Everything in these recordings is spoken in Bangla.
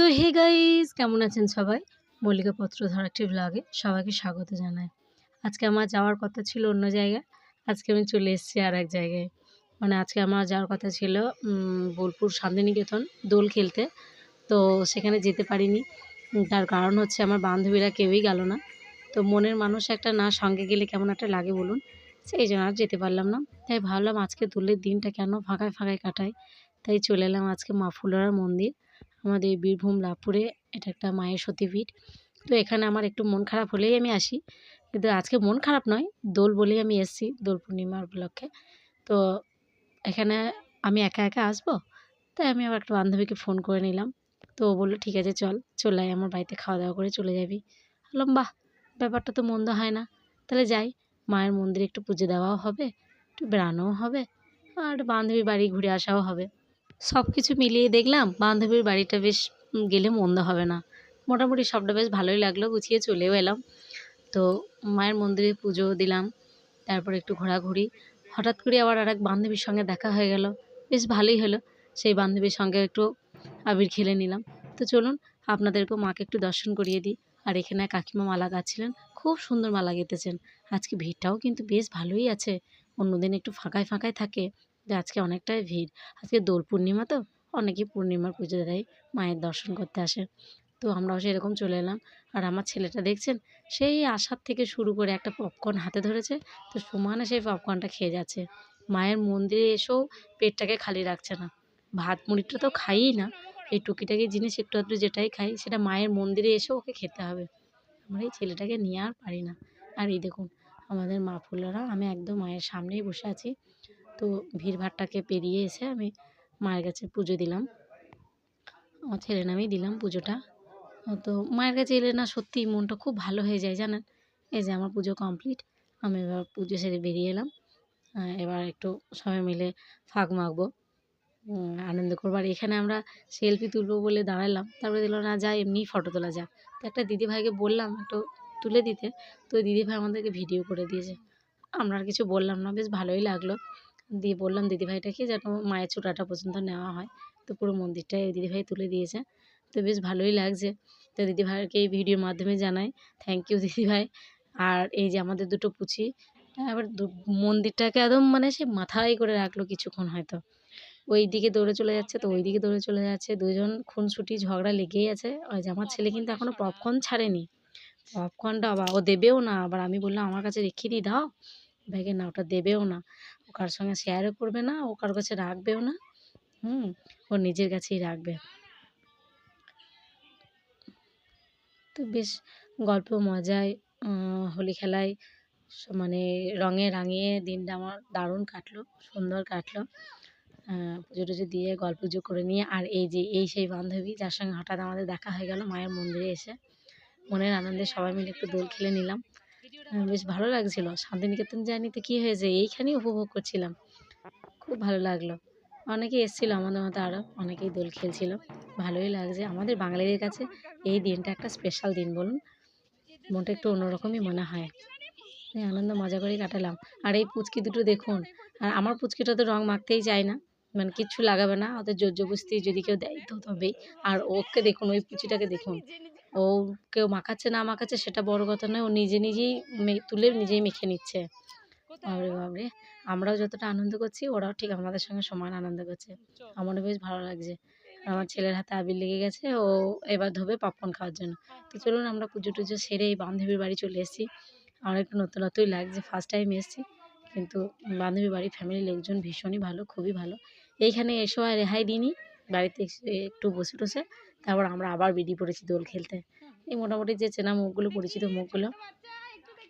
তো হে গাইস কেমন আছেন সবাই? মল্লিকা পত্রধারা একটি ব্লগে সবাইকে স্বাগত জানাই। আজকে আমার যাওয়ার কথা ছিল অন্য জায়গায়। আজকে আমি চলে এসেছি আরেক জায়গায়। মানে আজকে আমার যাওয়ার কথা ছিল বোলপুর শান্তিনিকেতন দোল খেলতে। তো সেখানে যেতে পারিনি। তার কারণ হচ্ছে আমার বান্ধবীরা কেউই গেল না। তো মনের মানুষ একটা না সঙ্গে গেলে কেমন একটা লাগে বলুন? সেই জন্য আর যেতে পারলাম না। তাই ভাবলাম আজকে দোলের দিনটা কেন ফাঁকায়, ফাঁকায় কাটাই। তাই চলে এলাম আজকে মা ফুলোরা মন্দির। আমাদের বীরভূম লাভপুরে এটা একটা মায়ের সতীপীঠ। তো এখানে আমার একটু মন খারাপ হলেই আমি আসি। কিন্তু আজকে মন খারাপ নয়, দোল বলেই আমি এসেছি, দোল পূর্ণিমার উপলক্ষে। তো এখানে আমি একা, একা আসবো? তাই আমি আমার একটা বান্ধবীকে ফোন করে নিলাম। তো ও বলল, "ঠিক আছে চল, চলে আয় আমার বাড়িতে খাওয়া-দাওয়া করে চলে যাবি।" বললাম, "বাহ! ব্যাপারটা তো মন্দ হয় না। তাহলে যাই। মায়ের মন্দিরে একটু পুজো দেওয়াও হবে, একটু বেড়ানোও হবে, আর বান্ধবীর বাড়ি ঘুরে আসাও হবে।" সব কিছু মিলিয়ে দেখলাম বান্ধবীর বাড়িটা বেশ গেলে মন্দ হবে না। মোটামুটি সবটা বেশ ভালোই লাগলো, গুছিয়ে চলেও এলাম। তো মায়ের মন্দিরে পুজো দিলাম, তারপর একটু ঘোরাঘুরি। হঠাৎ করে আবার আরেক বান্ধবীর সঙ্গে দেখা হয়ে গেল। বেশ ভালোই হলো। সেই বান্ধবীর সঙ্গে একটু আবির খেলে নিলাম। তো চলুন আপনাদেরকেও মাকে একটু দর্শন করিয়ে দিই। আর এখানে কাকিমা মালা গাচ্ছিলেন। খুব সুন্দর মালা গেঁথেছেন। আজকে ভিড়টাও কিন্তু বেশ ভালোই আছে। অন্যদিন একটু ফাঁকায়, ফাঁকায় থাকে। কিন্তু আজকে অনেকটাই ভিড়। আজকে দোল পূর্ণিমা তো, অনেকেই পূর্ণিমার পুজো দেয়, মায়ের দর্শন করতে আসে। তো আমরাও সেরকম চলে এলাম। আর আমার ছেলেটা দেখছেন, সেই আসার থেকে শুরু করে একটা পপকর্ন হাতে ধরেছে, তো সমানে সেই পপকর্নটা খেয়ে যাচ্ছে। মায়ের মন্দিরে এসেও পেটটাকে খালি রাখছে না। ভাত মুড়িটা তো খাইই না। এই টুকিটাকি জিনিস একটু আধটু যেটাই খাই সেটা মায়ের মন্দিরে এসেও ওকে খেতে হবে। আমরা এই ছেলেটাকে নিয়ে আর পারি না। আর এই দেখুন আমাদের মা ফুলারা, আমি একদম মায়ের সামনেই বসে আছি। তো ভিড়ভাট্টাকে পেরিয়ে এসে আমি মায়ের কাছে পুজো দিলাম। আমার ছেলের নামেই দিলাম পুজোটা। তো মায়ের কাছে এলে না সত্যিই মনটা খুব ভালো হয়ে যায় জানেন। এই যে আমার পুজো কমপ্লিট। আমি এবার পুজো সেরে বেরিয়ে এলাম। এবার একটু সবাই মিলে ফাঁক মাখবো, আনন্দ করবো। আর এখানে আমরা সেলফি তুলবো বলে দাঁড়ালাম। তারপরে দিল না, যা এমনিই ফটো তোলা যাক। তো একটা দিদিভাইকে বললাম একটু তুলে দিতে। তো ওই দিদিভাই আমাদেরকে ভিডিও করে দিয়েছে। আমরা আর কিছু বললাম না, বেশ ভালোই লাগলো। দিয়ে বললাম দিদিভাইটাকে যেন মায়ের চূড়াটা পর্যন্ত নেওয়া হয়। তো পুরো মন্দিরটাই ওই দিদিভাই তুলে দিয়েছে। তো বেশ ভালোই লাগছে। তো দিদিভাইকে এই ভিডিওর মাধ্যমে জানাই থ্যাংক ইউ দিদিভাই। আর এই যে আমাদের দুটো পুচি, এবার মন্দিরটাকে একদম মানে সে মাথায় করে রাখলো কিছুক্ষণ হয়তো। ওইদিকে দৌড়ে চলে যাচ্ছে, তো ওইদিকে দৌড়ে চলে যাচ্ছে। ২ জন খুনসুটি ঝগড়া লেগেই আছে। ওই যে আমার ছেলে কিন্তু এখনো পপকর্ন ছাড়েনি। পপকর্নটা ও দেবেও না। আবার আমি বললাম, "আমার কাছে রেখে দিই, দাও।" ব্যাগে না, ওটা দেবেও না। ও কারো সঙ্গে শেয়ারও করবে না, ও কারো কাছে রাখবেও না। হুম? ও নিজের কাছেই রাখবে। তো বেশ গল্প মজায় হোলি খেলায় মানে রঙে রাঙিয়ে দিনটা আমার দারুণ কাটলো, সুন্দর কাটলো। পুজো-টুজো দিয়ে গল্পগুজব করে নিয়ে, আর এই যে এই সেই বান্ধবী যার সঙ্গে হঠাৎ আমাদের দেখা হয়ে গেল মায়ের মন্দিরে এসে। মনের আনন্দে সবাই মিলে একটু দোল খেলে নিলাম। বেশ ভালো লাগছিল। শান্তিনিকেতন যাইনি তো কী হয়েছে, এইখানেই উপভোগ করছিলাম। খুব ভালো লাগলো। অনেকেই এসেছিল আমাদের মতো, আরও অনেকেই দোল খেলছিল। ভালোই লাগছে। আমাদের বাঙালিদের কাছে এই দিনটা একটা স্পেশাল দিন বলুন। মনটা একটু অন্যরকমই মনে হয়। এই আনন্দ মজা করেই কাটালাম। আর এই পুচকি দুটো দেখুন, আর আমার পুচকিটা তো রং মাখতেই চায় না। মানে কিচ্ছু লাগাবে না। ওদের জোর-জবরদস্তি যদি কেউ দেয় তো তবেই। আর ওকে দেখুন, ওই পুচিটাকে দেখুন। ও কেউ মাখাচ্ছে না মাখাচ্ছে সেটা বড় কথা নয়। ও নিজে নিজেই তুলে নিজেই মেখে নিচ্ছে। বাবারে বাবারে! আমরাও যতটা আনন্দ করছি ওরাও ঠিক আমাদের সঙ্গে সমান আনন্দ করছে। আমারও বেশ ভালো লাগছে। আমার ছেলের হাতে আবির লেগে গেছে। ও এবার ধোবে পপকর্ন খাওয়ার জন্য। তো চলুন আমরা পুজো-টুজো সেরে এই বান্ধবীর বাড়ি চলে এসেছি। আমার একটু নতুন, নতুনই লাগছে। ফার্স্ট টাইম এসেছি। কিন্তু বান্ধবীর বাড়ির ফ্যামিলির লোকজন ভীষণই ভালো, খুবই ভালো। এইখানে এসেও আর রেহাই দিইনি। বাড়িতে এসে একটু বসে-টসে তারপর আমরা আবার বেরিয়ে পড়েছি দোল খেলতে। এই মোটামুটি যে চেনা মুখগুলো, পরিচিত মুখগুলো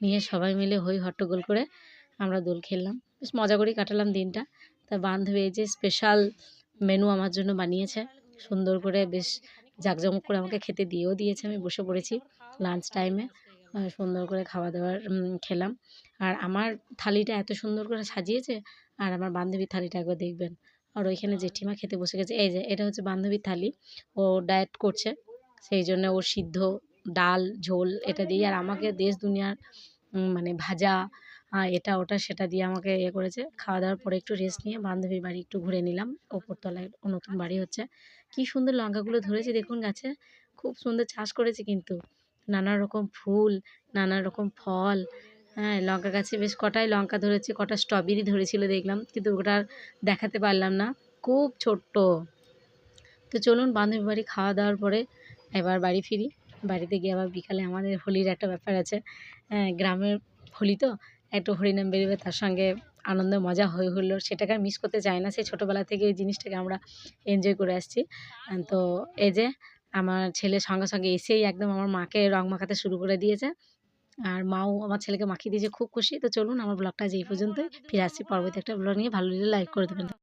নিয়ে সবাই মিলে হই হট্টগোল করে আমরা দোল খেললাম। বেশ মজা করেই কাটালাম দিনটা। তা বান্ধবী এই যে স্পেশাল মেনু আমার জন্য বানিয়েছে। সুন্দর করে বেশ জাঁকজমক করে আমাকে খেতে দিয়েও দিয়েছে। আমি বসে পড়েছি লাঞ্চ টাইমে। সুন্দর করে খাওয়া-দাওয়ার খেলাম। আর আমার থালিটা এত সুন্দর করে সাজিয়েছে, আর আমার বান্ধবীর থালিটা একবার দেখবেন। আর ওইখানে জেঠিমা খেতে বসে গেছে। এই যে এটা হচ্ছে বান্ধবীর থালি। ও ডায়েট করছে। সেইজন্য ও সিদ্ধ ডাল, ঝোল এটা দিয়ে, আর আমাকে দেশ দুনিয়ার মানে ভাজা এটা ওটা সেটা দিয়ে আমাকে ইয়ে করেছে। খাওয়া-দাওয়ার পরে একটু রেস্ট নিয়ে বান্ধবীর বাড়ি একটু ঘুরে নিলাম। ওপরতলায় ও নতুন বাড়ি হচ্ছে। কি সুন্দর লঙ্কাগুলো ধরেছে দেখুন গাছে। খুব সুন্দর চাষ করেছে কিন্তু। নানা রকম ফুল, নানা রকম ফল, হ্যাঁ? লঙ্কা গাছে বেশ কটাই লঙ্কা ধরেছে, কটা স্ট্রবেরি ধরেছিল দেখলাম। কিন্তু ওটা আর দেখাতে পারলাম না। খুব ছোট্ট। তো চলুন বান্ধবীর বাড়ি খাওয়া-দাওয়ার পরে এবার বাড়ি ফিরি। বাড়িতে গিয়ে আবার বিকালে আমাদের হোলির একটা ব্যাপার আছে। হ্যাঁ, গ্রামের হোলি তো, একটু হরিনাম বেরোবে তার সঙ্গে আনন্দ মজা হই হুল্লোড় সেটাকে আর মিস করতে চাই না। সেই ছোটোবেলা থেকে এই জিনিসটাকে আমরা এনজয় করে আসছি। তো এই যে আমার ছেলে সঙ্গে, সঙ্গে এসেই একদম আমার মাকে রং মাখাতে শুরু করে দিয়েছে। আর মাও আমার ছেলেকে মাখিয়ে দিয়েছে, খুব খুশি। তো চলুন আমার ব্লগটা আজ এই পর্যন্তই। ফিরে আসছি পরবর্তী একটা ব্লগ নিয়ে। ভালো লাগলে লাইক করে দেবেন।